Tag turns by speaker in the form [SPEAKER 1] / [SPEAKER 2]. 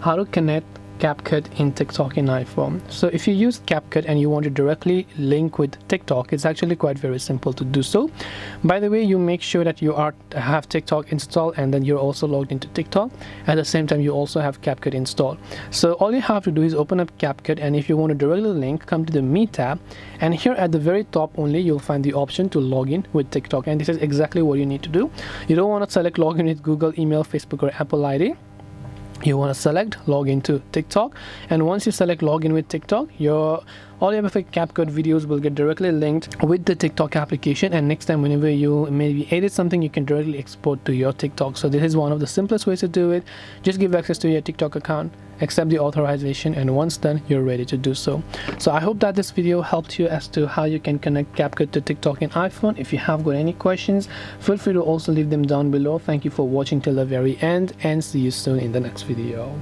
[SPEAKER 1] how to connect CapCut in TikTok in iPhone. So if you use CapCut and you want to directly link with TikTok, it's actually quite very simple to do so. By the way, you make sure that you have TikTok installed and then you're also logged into TikTok. At the same time, you also have CapCut installed. So all you have to do is open up CapCut, and if you want to directly link, come to the Me tab, and here at the very top only you'll find the option to log in with TikTok, and this is exactly what you need to do. You don't want to select login with Google, email, Facebook, or Apple ID. You want to select login to TikTok, and once you select login with TikTok, all your CapCut videos will get directly linked with the TikTok application, and next time whenever you maybe edit something, you can directly export to your TikTok. So this is one of the simplest ways to do it. Just give access to your TikTok account, accept the authorization, and once done, you're ready to do so. So I hope that this video helped you as to how you can connect CapCut to TikTok in iPhone. If you have got any questions, feel free to also leave them down below. Thank you for watching till the very end, and see you soon in the next video.